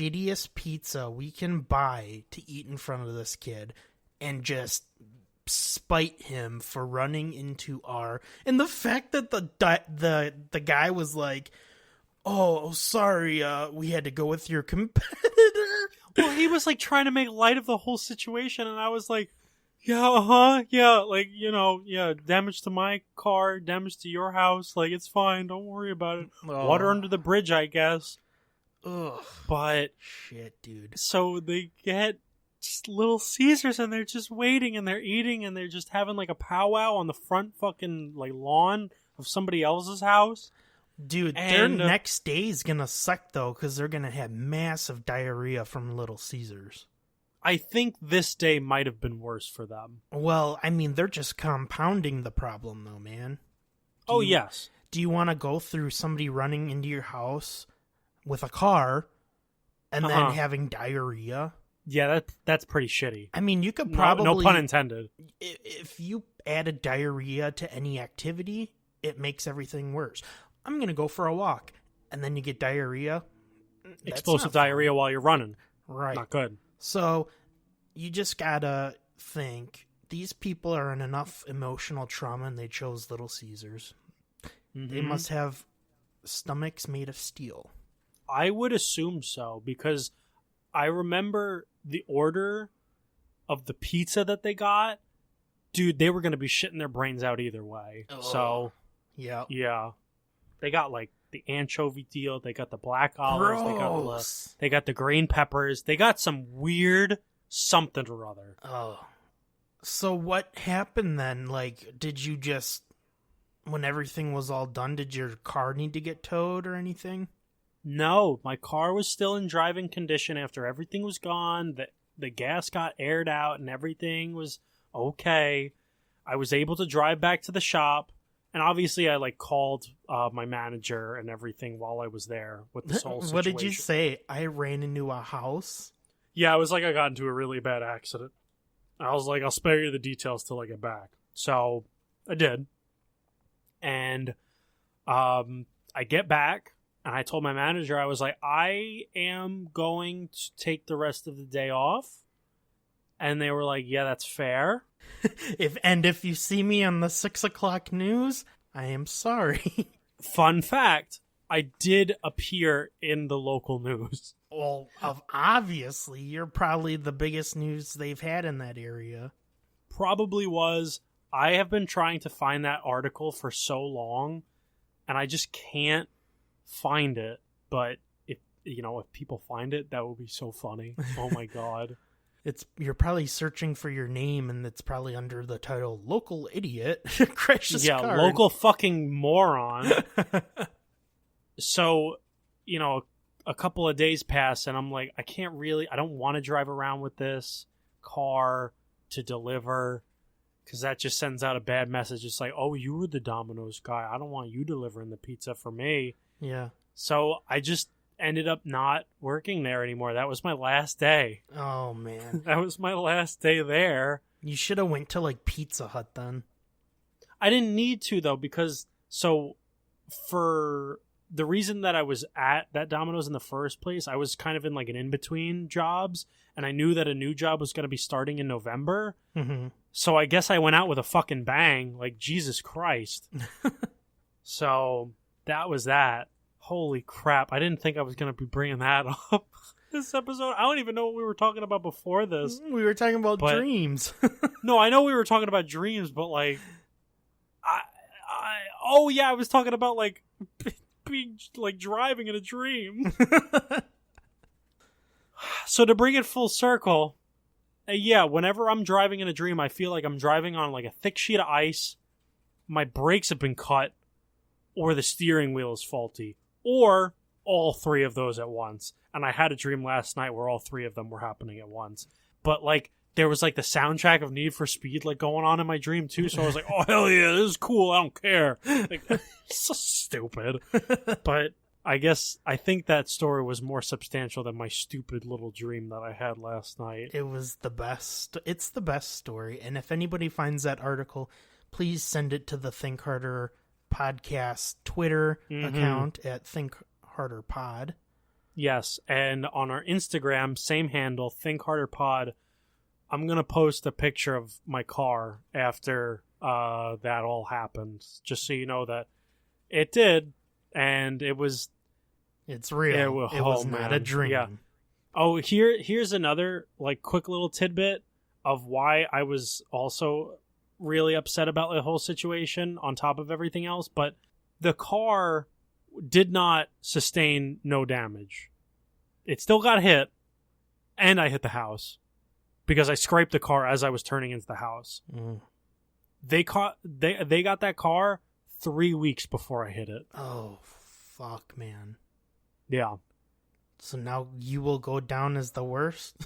shittiest pizza we can buy to eat in front of this kid and just spite him for running into our... And the fact that the guy was like, oh, sorry, we had to go with your competitor. Well, he was like trying to make light of the whole situation, and I was like, yeah, like, damage to my car, damage to your house, like, it's fine, don't worry about it. Oh. Water under the bridge, I guess. Ugh. But shit, dude. So they get just Little Caesars, and they're just waiting, and they're eating, and they're just having like a powwow on the front fucking like lawn of somebody else's house. Dude, their next day is gonna suck though, because they're gonna have massive diarrhea from Little Caesars. I think this day might have been worse for them. Well, I mean, they're just compounding the problem though, man. Yes. Do you want to go through somebody running into your house with a car and then having diarrhea? Yeah, that's pretty shitty. I mean, you could probably... No pun intended. If you added diarrhea to any activity, it makes everything worse. I'm going to go for a walk, and then you get diarrhea. Explosive diarrhea while you're running. Right. Not good. So, you just gotta think, these people are in enough emotional trauma and they chose Little Caesars. Mm-hmm. They must have stomachs made of steel. I would assume so, because I remember the order of the pizza that they got. Dude, they were going to be shitting their brains out either way. Oh. So, yeah. They got like the anchovy deal. They got the black olives. They got the green peppers. They got some weird something or other. Oh. So what happened then? Like, did you just, when everything was all done, did your car need to get towed or anything? No, my car was still in driving condition after everything was gone. The gas got aired out and everything was okay. I was able to drive back to the shop. And obviously, I like called my manager and everything while I was there with this whole situation. What did you say? I ran into a house? Yeah, I was like, I got into a really bad accident. I was like, I'll spare you the details till I get back. So I did. And I get back, and I told my manager, I was like, I am going to take the rest of the day off. And they were like, yeah, that's fair. If you see me on the 6 o'clock news, I am sorry. Fun fact, I did appear in the local news. Well, obviously, you're probably the biggest news they've had in that area. Probably was. I have been trying to find that article for so long, and I just can't find it. But if people find it, that would be so funny. Oh my god. You're probably searching for your name, and it's probably under the title "Local Idiot Crashes Car." Yeah, local fucking moron. So, a couple of days pass, and I'm like, I don't want to drive around with this car to deliver, because that just sends out a bad message. It's like, oh, you were the Domino's guy. I don't want you delivering the pizza for me. Yeah. So I just ended up not working there anymore. That was my last day. Oh, man. That was my last day there. You should have went to, like, Pizza Hut then. I didn't need to, though, because, for the reason that I was at that Domino's in the first place, I was kind of in, like, an in-between jobs, and I knew that a new job was going to be starting in November. Mm-hmm. So I guess I went out with a fucking bang, like, Jesus Christ. So that was that. Holy crap, I didn't think I was going to be bringing that up this episode. I don't even know what we were talking about before this. We were talking about dreams. No, I know we were talking about dreams, but like, I was talking about like being like driving in a dream. So to bring it full circle, whenever I'm driving in a dream, I feel like I'm driving on like a thick sheet of ice. My brakes have been cut, or the steering wheel is faulty. Or all three of those at once. And I had a dream last night where all three of them were happening at once. But like, there was like the soundtrack of Need for Speed like going on in my dream too. So I was like, oh hell yeah, this is cool. I don't care. Like, it's so stupid. But I think that story was more substantial than my stupid little dream that I had last night. It was the best. It's the best story. And if anybody finds that article, please send it to the Think Harder podcast Twitter account at Think Harder Pod. Yes, and on our Instagram, same handle, Think Harder Pod, I'm going to post a picture of my car after that all happened, just so you know that it did, and it was... It's real. It was not a dream. Yeah. Oh, here's another like quick little tidbit of why I was also really upset about the whole situation on top of everything else, but the car did not sustain no damage. It still got hit, and I hit the house because I scraped the car as I was turning into the house. Mm. They got that car 3 weeks before I hit it. Oh, fuck, man. Yeah. So now you will go down as the worst,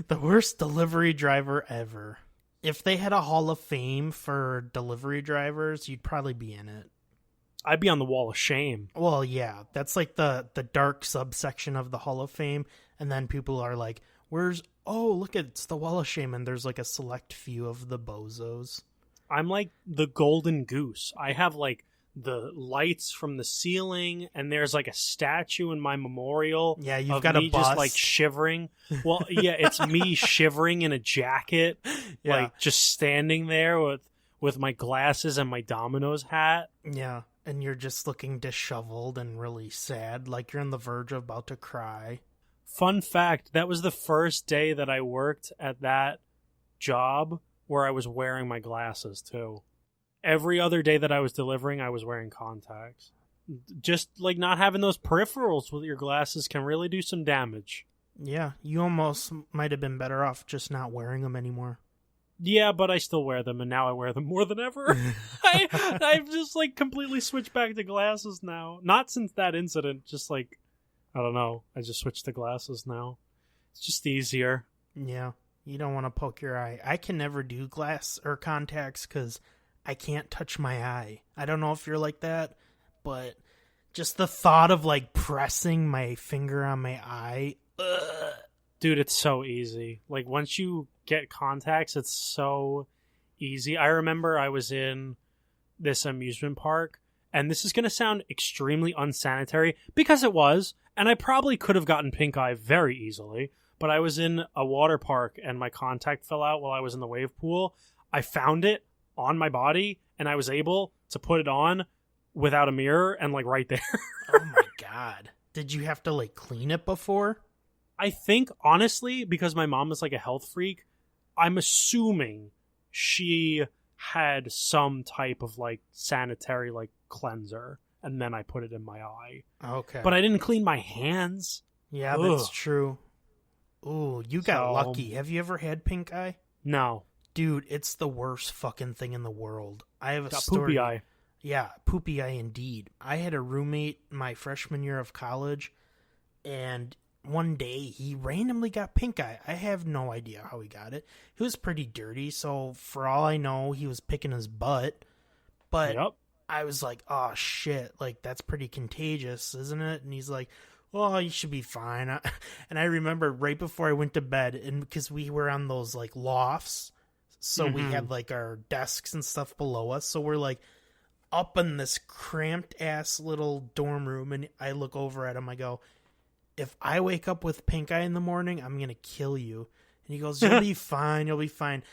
the worst delivery driver ever. If they had a Hall of Fame for delivery drivers, you'd probably be in it. I'd be on the wall of shame. Well, yeah, that's like the dark subsection of the Hall of Fame, and then people are like, look, it's the Wall of Shame, and there's like a select few of the bozos. I'm like the golden goose. I have like the lights from the ceiling, and there's like a statue in my memorial. Yeah, you've got a bust. Just like shivering. Well, yeah, it's me shivering in a jacket, like just standing there with my glasses and my Domino's hat. Yeah, and you're just looking disheveled and really sad, like you're on the verge of about to cry. Fun fact, that was the first day that I worked at that job where I was wearing my glasses too. Every other day that I was delivering, I was wearing contacts. Just like not having those peripherals with your glasses can really do some damage. Yeah, you almost might have been better off just not wearing them anymore. Yeah, but I still wear them, and now I wear them more than ever. I've just like completely switched back to glasses now. Not since that incident, just like, I don't know. I just switched to glasses now. It's just easier. Yeah, you don't want to poke your eye. I can never do glass or contacts because I can't touch my eye. I don't know if you're like that, but just the thought of like pressing my finger on my eye. Ugh. Dude, it's so easy. Like once you get contacts, it's so easy. I remember I was in this amusement park, and this is going to sound extremely unsanitary because it was, and I probably could have gotten pink eye very easily, but I was in a water park and my contact fell out while I was in the wave pool. I found it on my body, and I was able to put it on without a mirror and like right there. Oh my god. Did you have to like clean it before? I think, honestly, because my mom is like a health freak, I'm assuming she had some type of like sanitary like cleanser, and then I put it in my eye. Okay. But I didn't clean my hands. Yeah, that's true. Ooh, you got lucky. Have you ever had pink eye? No. Dude, it's the worst fucking thing in the world. I have a got story. Poopy eye. Yeah, poopy eye indeed. I had a roommate my freshman year of college, and one day he randomly got pink eye. I have no idea how he got it. He was pretty dirty, so for all I know, he was picking his butt. But I was like, oh shit, like that's pretty contagious, isn't it? And he's like, well, you should be fine. And I remember right before I went to bed, and because we were on those like lofts, so we had like our desks and stuff below us, so we're like up in this cramped ass little dorm room, and I look over at him, I go, if I wake up with pink eye in the morning, I'm going to kill you. And he goes, you'll be fine. You'll be fine.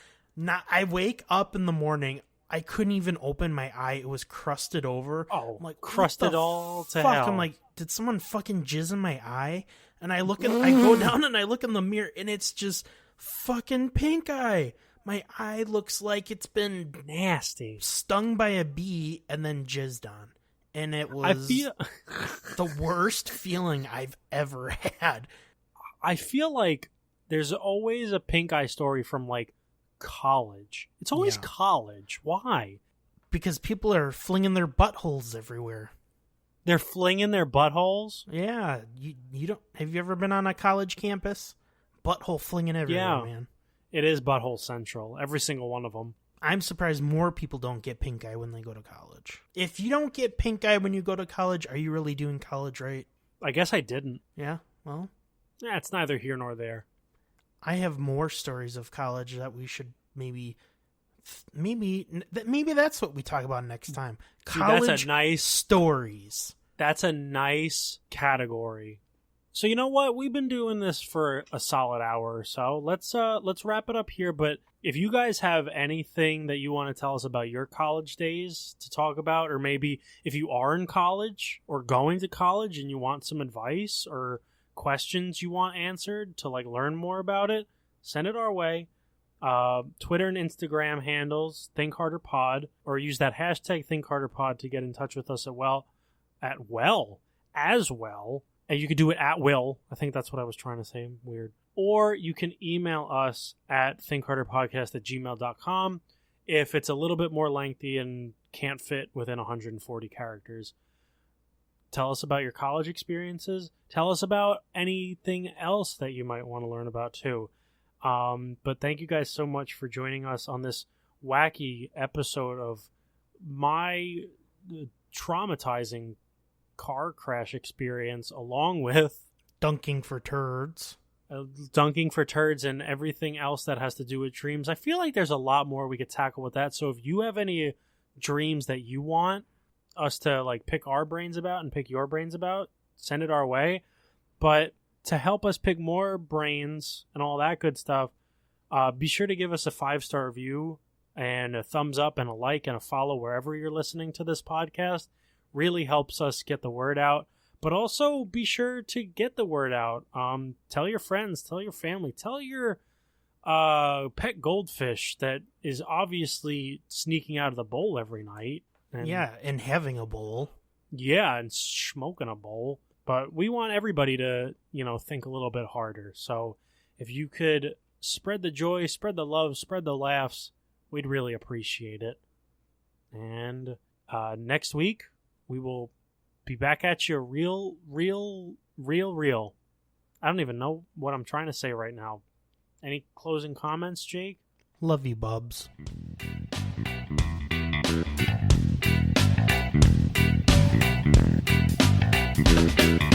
I wake up in the morning. I couldn't even open my eye. It was crusted over. Oh, I'm like, crusted all to fuck? hell. I'm like, did someone fucking jizz in my eye? And I go down and I look in the mirror, and it's just fucking pink eye. My eye looks like it's been nasty, stung by a bee and then jizzed on. And it was the worst feeling I've ever had. I feel like there's always a pink eye story from, like, college. It's always college. Why? Because people are flinging their buttholes everywhere. They're flinging their buttholes? Yeah. You don't... Have you ever been on a college campus? Butthole flinging everywhere, man. It is butthole central. Every single one of them. I'm surprised more people don't get pink eye when they go to college. If you don't get pink eye when you go to college, are you really doing college right? I guess I didn't. Yeah, well. Yeah, it's neither here nor there. I have more stories of college that we should maybe that's what we talk about next time. College that's a nice stories. That's a nice category So you know what? We've been doing this for a solid hour or so. Let's wrap it up here. But if you guys have anything that you want to tell us about your college days to talk about, or maybe if you are in college or going to college and you want some advice or questions you want answered to like learn more about it, send it our way. Twitter and Instagram handles Think Harder Pod, or use that hashtag Think Harder Pod to get in touch with us as well. And you could do it at will. I think that's what I was trying to say. Weird. Or you can email us at thinkharderpodcast@gmail.com if it's a little bit more lengthy and can't fit within 140 characters. Tell us about your college experiences. Tell us about anything else that you might want to learn about too. But thank you guys so much for joining us on this wacky episode of my traumatizing car crash experience, along with dunking for turds and everything else that has to do with dreams. I feel like there's a lot more we could tackle with that. So if you have any dreams that you want us to like pick our brains about and pick your brains about, send it our way. But to help us pick more brains and all that good stuff, be sure to give us a 5-star review and a thumbs up and a like and a follow wherever you're listening to this podcast. Really helps us get the word out. But also be sure to get the word out. Tell your friends, tell your family, tell your pet goldfish that is obviously sneaking out of the bowl every night. And having a bowl. Yeah, and smoking a bowl. But we want everybody to, think a little bit harder. So if you could spread the joy, spread the love, spread the laughs, we'd really appreciate it. And next week, we will be back at you real. I don't even know what I'm trying to say right now. Any closing comments, Jake? Love you, bubs. Thank you.